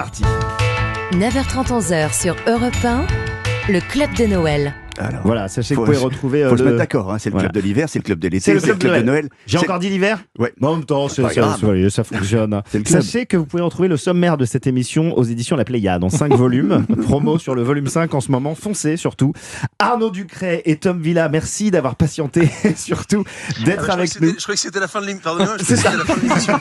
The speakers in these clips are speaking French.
Parti. 9h30, 11h sur Europe 1, le Club de Noël. Alors, Voilà, sachez que vous pouvez retrouver. faut se mettre d'accord, hein, c'est le club de l'hiver, c'est le club de l'été, c'est le club de Noël. J'ai encore dit l'hiver. Ouais. Mais en même temps, ça fonctionne. C'est le club. Sachez que vous pouvez retrouver le sommaire de cette émission aux éditions La Pléiade en 5 volumes. Promo sur le volume 5 en ce moment. Foncez surtout. Arnaud Ducret et Tom Villa, merci d'avoir patienté et surtout d'être avec nous. Je croyais que c'était la fin de l'émission. Pardonnez-moi, je C'est croyais que c'était la fin de l'émission.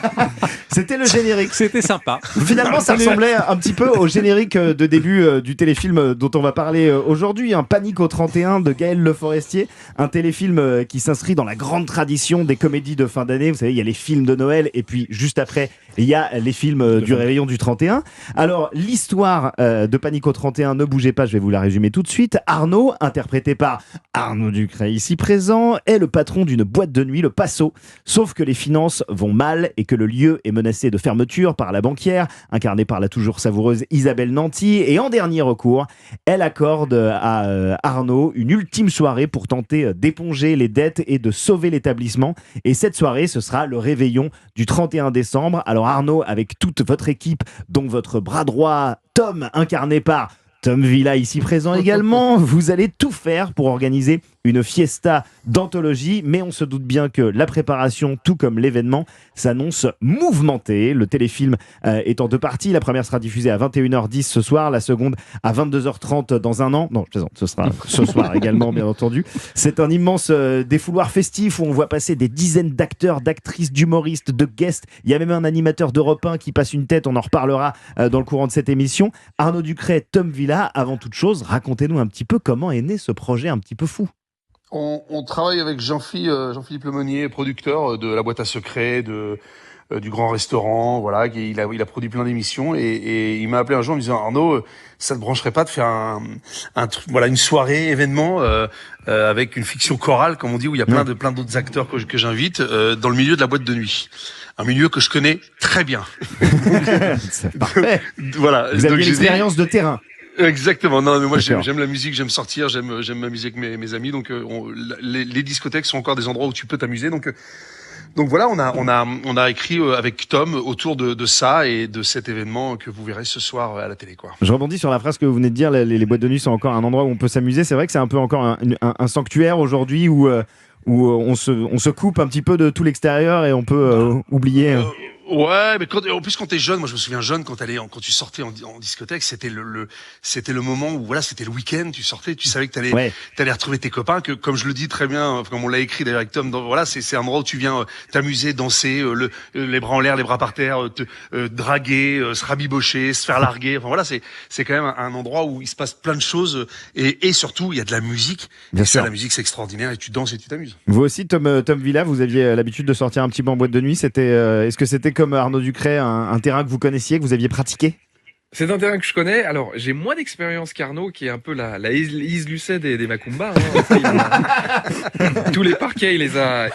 C'était le générique. C'était sympa. Finalement, ça ressemblait un petit peu au générique de début du téléfilm dont on va parler aujourd'hui, un Panique au 31 de Gaël Le Forestier, un téléfilm qui s'inscrit dans la grande tradition des comédies de fin d'année. Vous savez, il y a les films de Noël et puis juste après, il y a les films du réveillon du 31. Alors, l'histoire de Panique au 31, ne bougez pas, je vais vous la résumer tout de suite. Arnaud, interprété par Arnaud Ducret ici présent, est le patron d'une boîte de nuit, le Passo. Sauf que les finances vont mal et que le lieu est menacé de fermeture par la banquière, incarnée par la toujours savoureuse Isabelle Nanty. Et en dernier recours, elle accorde à Arnaud une ultime soirée pour tenter d'éponger les dettes et de sauver l'établissement. Et cette soirée, ce sera le réveillon du 31 décembre. Alors Arnaud, avec toute votre équipe, dont votre bras droit, Tom, incarné par Tom Villa ici présent également, vous allez tout faire pour organiser une fiesta d'anthologie, mais on se doute bien que la préparation, tout comme l'événement, s'annonce mouvementée. Le téléfilm est en 2 parties. La première sera diffusée à 21h10 ce soir, la seconde à 22h30 dans un an. Non, je plaisante, ce sera ce soir également, bien entendu. C'est un immense défouloir festif où on voit passer des dizaines d'acteurs, d'actrices, d'humoristes, de guests. Il y a même un animateur d'Europe 1 qui passe une tête, on en reparlera dans le courant de cette émission. Arnaud Ducret, Tom Villa, avant toute chose, racontez-nous un petit peu comment est né ce projet un petit peu fou. On travaille avec Jean-Philippe Lemonnier, producteur de La Boîte à Secrets, du Grand Restaurant, voilà. Il a produit plein d'émissions et il m'a appelé un jour en me disant Arnaud, ça te brancherait pas de faire un truc, voilà, une soirée événement avec une fiction chorale, comme on dit, où il y a plein d'autres acteurs que j'invite dans le milieu de la boîte de nuit. Un milieu que je connais très bien. C'est parfait. Voilà. Vous avez l'expérience de terrain. Exactement. Non, mais moi D'accord. j'aime la musique, j'aime sortir, j'aime m'amuser avec mes amis. Donc les discothèques sont encore des endroits où tu peux t'amuser. Donc voilà, on a écrit avec Tom autour de ça et de cet événement que vous verrez ce soir à la télé, quoi. Je rebondis sur la phrase que vous venez de dire, les boîtes de nuit sont encore un endroit où on peut s'amuser. C'est vrai que c'est un peu encore un sanctuaire aujourd'hui où on se coupe un petit peu de tout l'extérieur et on peut oublier. Ouais, mais en plus quand t'es jeune, moi je me souviens jeune quand tu sortais en discothèque, c'était le moment où voilà, c'était le week-end, tu sortais, tu savais que t'allais retrouver tes copains, que comme je le dis très bien, comme on l'a écrit d'ailleurs avec Tom, voilà, c'est un endroit où tu viens t'amuser, danser, les bras en l'air, les bras par terre, draguer, se rabibocher, se faire larguer. Enfin voilà, c'est quand même un endroit où il se passe plein de choses et surtout il y a de la musique. Bien et sûr. ça, la musique c'est extraordinaire et tu danses et tu t'amuses. Vous aussi, Tom Villa, vous aviez l'habitude de sortir un petit peu en boîte de nuit. Est-ce que c'était comme Arnaud Ducret, un terrain que vous connaissiez, que vous aviez pratiqué? C'est un terrain que je connais. Alors, j'ai moins d'expérience qu'Arnaud, qui est un peu la Lise Lucet des Macumba. Tous les parquets, il les a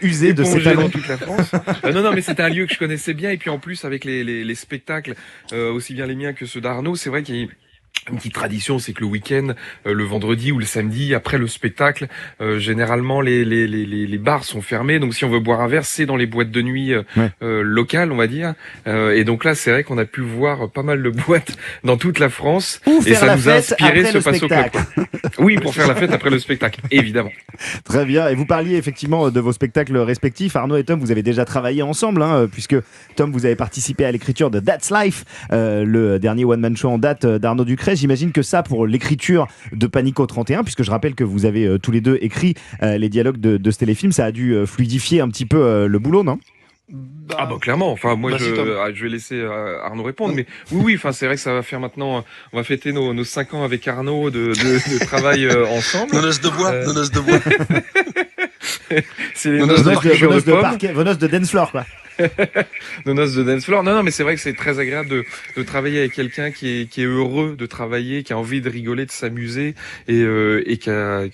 usés de ses épongés talents. dans toute la France. Non, mais c'était un lieu que je connaissais bien. Et puis en plus, avec les spectacles, aussi bien les miens que ceux d'Arnaud, c'est vrai qu'il y a une petite tradition, c'est que le week-end, le vendredi ou le samedi, après le spectacle, généralement les bars sont fermés. Donc si on veut boire un verre, c'est dans les boîtes de nuit locales, on va dire. Et donc là, c'est vrai qu'on a pu voir pas mal de boîtes dans toute la France. Ou Et faire ça la nous a fête inspiré après ce le Passo Club. spectacle. Oui, pour faire la fête après le spectacle, évidemment. Très bien. Et vous parliez effectivement de vos spectacles respectifs. Arnaud et Tom, vous avez déjà travaillé ensemble, hein, puisque Tom, vous avez participé à l'écriture de That's Life, le dernier one-man show en date d'Arnaud Ducret. J'imagine que ça, pour l'écriture de Panique au 31, puisque je rappelle que vous avez tous les deux écrit les dialogues de ce téléfilm, ça a dû fluidifier un petit peu le boulot, non ? Ah bah clairement, enfin moi Vas-y, Tom. je vais laisser Arnaud répondre, mais oui, enfin c'est vrai que ça va faire maintenant, on va fêter nos 5 ans avec Arnaud de travail ensemble. Nos noces de bois, nos noces de bois. C'est les Nos noces noces de Vos noces de pommes. parquet, vos noces de dance floor, quoi. Nos noces de dance floor. Non, mais c'est vrai que c'est très agréable de travailler avec quelqu'un qui est heureux de travailler, qui a envie de rigoler, de s'amuser et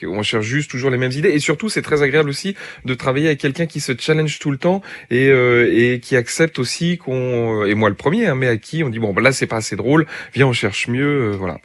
on cherche juste toujours les mêmes idées. Et surtout, c'est très agréable aussi de travailler avec quelqu'un qui se challenge tout le temps et qui accepte aussi et moi le premier, hein, mais à qui on dit bon, bah là c'est pas assez drôle, viens on cherche mieux, voilà.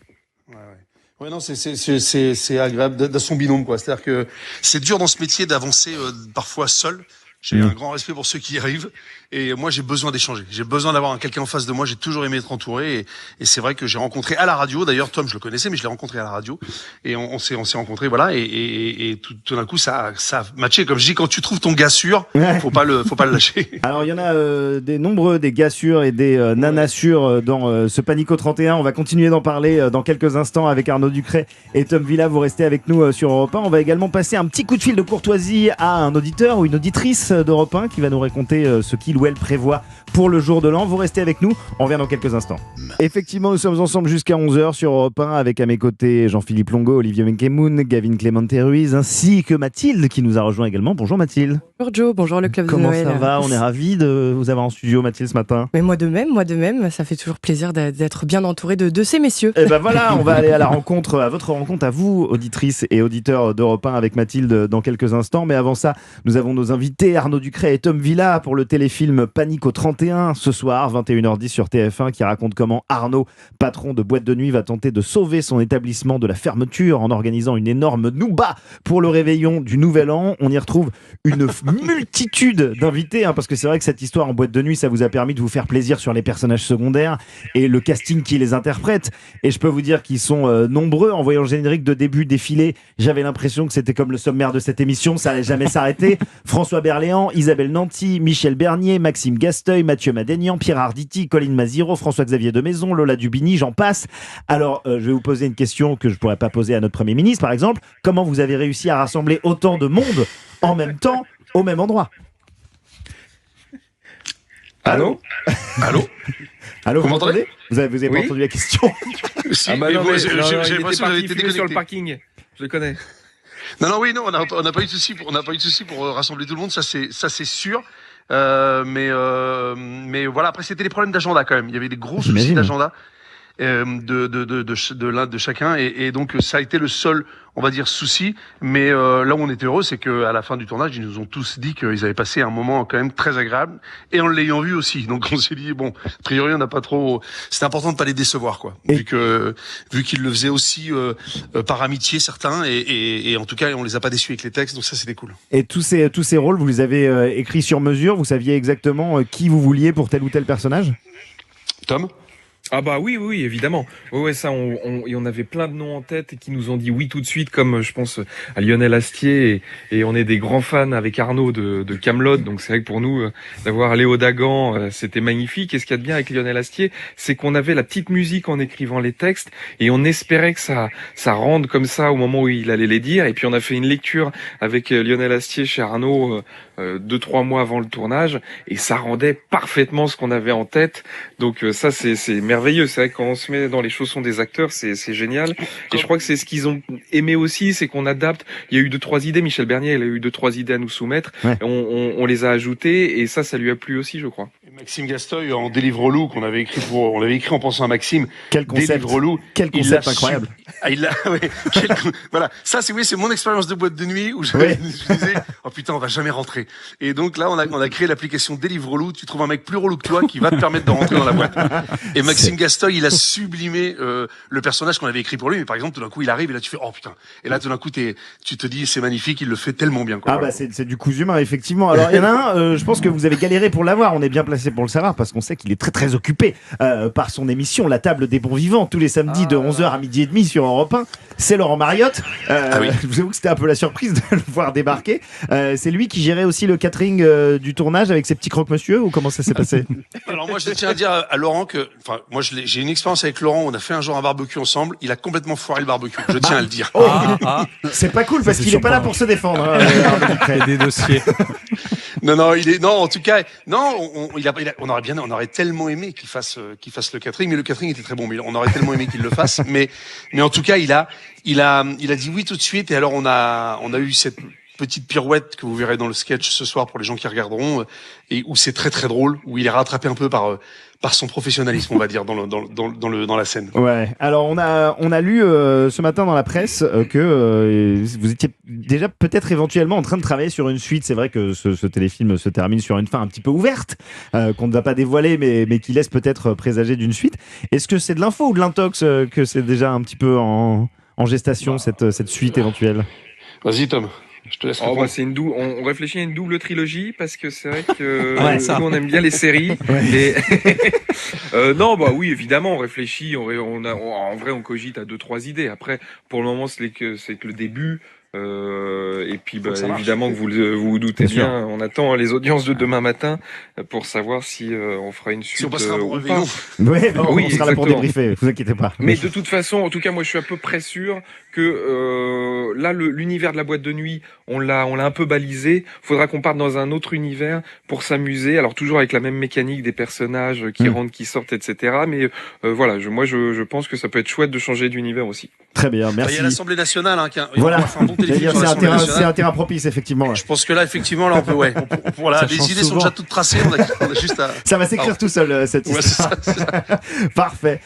Ouais, non, c'est agréable de son binôme, quoi. C'est-à-dire que c'est dur dans ce métier d'avancer parfois seul. J'ai un grand respect pour ceux qui y arrivent. Et moi, j'ai besoin d'échanger. J'ai besoin d'avoir quelqu'un en face de moi. J'ai toujours aimé être entouré. Et c'est vrai que j'ai rencontré à la radio. D'ailleurs, Tom, je le connaissais, mais je l'ai rencontré à la radio. Et on s'est rencontrés, voilà. Et tout d'un coup, ça a matché. Comme je dis, quand tu trouves ton gars sûr, faut pas le lâcher. Alors, il y en a des nombreux, des gars sûrs et des nanas sûrs dans ce Panico 31. On va continuer d'en parler dans quelques instants avec Arnaud Ducret et Tom Villa. Vous restez avec nous sur Europe 1. On va également passer un petit coup de fil de courtoisie à un auditeur ou une auditrice d'Europe 1 qui va nous raconter ce qu'il ou elle prévoit pour le jour de l'an. Vous restez avec nous, on revient dans quelques instants. Effectivement, nous sommes ensemble jusqu'à 11h sur Europe 1 avec à mes côtés Jean-Philippe Longo, Olivier Benkemoun, Gavin Clément-Ruiz ainsi que Mathilde qui nous a rejoint également. Bonjour Mathilde. Bonjour Joe, bonjour le club de Noël. Comment ça va ? On est ravis de vous avoir en studio Mathilde ce matin. Mais moi de même, ça fait toujours plaisir d'être bien entouré de ces messieurs. Et ben voilà, on va aller à la rencontre, à votre rencontre, à vous, auditrices et auditeurs d'Europe 1 avec Mathilde dans quelques instants. Mais avant ça, nous avons nos invités Arnaud Ducret et Tom Villa pour le téléfilm Panico 31 ce soir, 21h10 sur TF1, qui raconte comment Arnaud, patron de boîte de nuit, va tenter de sauver son établissement de la fermeture en organisant une énorme nouba pour le réveillon du Nouvel An. On y retrouve une multitude d'invités, parce que c'est vrai que cette histoire en boîte de nuit, ça vous a permis de vous faire plaisir sur les personnages secondaires et le casting qui les interprète. Et je peux vous dire qu'ils sont nombreux. En voyant le générique de début défiler, j'avais l'impression que c'était comme le sommaire de cette émission, ça allait jamais s'arrêter. François Berléand, Isabelle Nanty, Michel Bernier, Maxime Gasteuil, Mathieu Madénian, Pierre Arditi, Colline Maziro, François-Xavier de Maison, Lola Dubini, j'en passe. Alors, je vais vous poser une question que je pourrais pas poser à notre Premier ministre, par exemple. Comment vous avez réussi à rassembler autant de monde en même temps, au même endroit ? Allô ? Allô, vous m'entendez ? Vous avez pas entendu la question ? Si, non, mais j'ai l'impression que j'avais été déconnecté sur le parking. Je le connais. Non, on n'a pas eu de souci pour rassembler tout le monde, ça c'est sûr. Mais voilà, après c'était des problèmes d'agenda quand même. Il y avait des gros soucis d'agenda de chacun et donc ça a été le seul, on va dire, souci. Mais là où on était heureux, c'est que à la fin du tournage, ils nous ont tous dit qu'ils avaient passé un moment quand même très agréable et en l'ayant vu aussi. Donc on s'est dit bon, a priori on n'a pas trop. C'était important de pas les décevoir quoi, vu qu'ils le faisaient aussi par amitié certains et en tout cas on les a pas déçus avec les textes, donc ça c'était cool. Et tous ces rôles, vous les avez écrits sur mesure. Vous saviez exactement qui vous vouliez pour tel ou tel personnage ? Tom ? Ah bah oui, évidemment. Ouais, ça, on avait plein de noms en tête et qui nous ont dit oui tout de suite, comme je pense à Lionel Astier et on est des grands fans avec Arnaud de Kaamelott, donc c'est vrai que pour nous d'avoir Léo Dagan, c'était magnifique. Et ce qu'il y a de bien avec Lionel Astier, c'est qu'on avait la petite musique en écrivant les textes et on espérait que ça rende comme ça au moment où il allait les dire. Et puis on a fait une lecture avec Lionel Astier chez Arnaud 2-3 mois avant le tournage et ça rendait parfaitement ce qu'on avait en tête. Donc ça c'est merveilleux. C'est vrai que quand on se met dans les chaussons des acteurs, c'est génial. Et je crois que c'est ce qu'ils ont aimé aussi, c'est qu'on adapte. Il y a eu 2-3 idées. Michel Bernier, il a eu 2-3 idées à nous soumettre. Ouais. On les a ajoutées et ça lui a plu aussi, je crois. Maxime Gasteuil en Deliveroo qu'on avait écrit on l'avait écrit en pensant à Maxime. Quel concept incroyable. Voilà, ça c'est mon expérience de boîte de nuit où je disais oh putain on va jamais rentrer. Et donc là on a créé l'application Deliveroo, tu trouves un mec plus relou que toi qui va te permettre de rentrer dans la boîte. Et Maxime Gasteuil, il a sublimé le personnage qu'on avait écrit pour lui, mais par exemple tout d'un coup il arrive et là tu fais oh putain. Et là tout d'un coup tu te dis c'est magnifique, il le fait tellement bien quoi. Ah bah c'est du cousu humain effectivement. Alors il y en a un, je pense que vous avez galéré pour l'avoir, on est bien placé pour le savoir parce qu'on sait qu'il est très très occupé par son émission La Table des Bons Vivants tous les samedis de 11h à 12h30 sur Europe 1. C'est Laurent Mariotte. Je vous avoue que c'était un peu la surprise de le voir débarquer. C'est lui qui gérait aussi le catering du tournage avec ses petits croque-monsieur ou comment ça s'est passé? Alors moi je tiens à dire à Laurent que, enfin moi j'ai une expérience avec Laurent. On a fait un jour un barbecue ensemble. Il a complètement foiré le barbecue. Je tiens à le dire. C'est pas cool parce qu'il est pas là pour se défendre. Des dossiers. Non, en tout cas, on aurait tellement aimé qu'il fasse le catering, mais le catering était très bon, mais on aurait tellement aimé qu'il le fasse, mais en tout cas, il a dit oui tout de suite, et alors on a eu cette petite pirouette que vous verrez dans le sketch ce soir pour les gens qui regarderont, et où c'est très très drôle, où il est rattrapé un peu par son professionnalisme, on va dire, dans la scène. Ouais. Alors on a lu ce matin dans la presse que vous étiez déjà peut-être éventuellement en train de travailler sur une suite. C'est vrai que ce téléfilm se termine sur une fin un petit peu ouverte, qu'on ne va pas dévoiler, mais qui laisse peut-être présager d'une suite. Est-ce que c'est de l'info ou de l'intox que c'est déjà un petit peu en gestation cette suite éventuelle? Vas-y Tom. Je te laisse Oh, répondre. c'est on réfléchit à une double trilogie parce que c'est vrai que ça. nous on aime bien les séries. Et non, bah oui, évidemment, on réfléchit, en vrai, on cogite à 2-3 idées. Après, pour le moment, c'est que le début. Et puis, bah, évidemment, que vous doutez bien, on attend les audiences de demain matin pour savoir si on fera une suite. Si on passera un bon ou réveillon. pas. Ouais, Oui, on sera là pour exactement. débriefer, vous inquiétez pas. Mais de toute façon, en tout cas, moi, je suis à peu près sûr que là, l'univers de la boîte de nuit, on l'a un peu balisé. Faudra qu'on parte dans un autre univers pour s'amuser. Alors toujours avec la même mécanique des personnages qui rentrent, qui sortent, etc. Mais voilà, je pense que ça peut être chouette de changer d'univers aussi. Très bien, Il merci. y a l'Assemblée nationale, hein, Voilà. on va faire un bon téléfilm sur C'est un l'Assemblée terrain, nationale. c'est un terrain propice, effectivement. Ouais. Je pense que là, effectivement, là, on peut, ouais. Voilà, Ça les change idées sont souvent. déjà toutes tracées, on a juste à... Ça va s'écrire tout seul, cette Ouais, c'est histoire. ça. Parfait.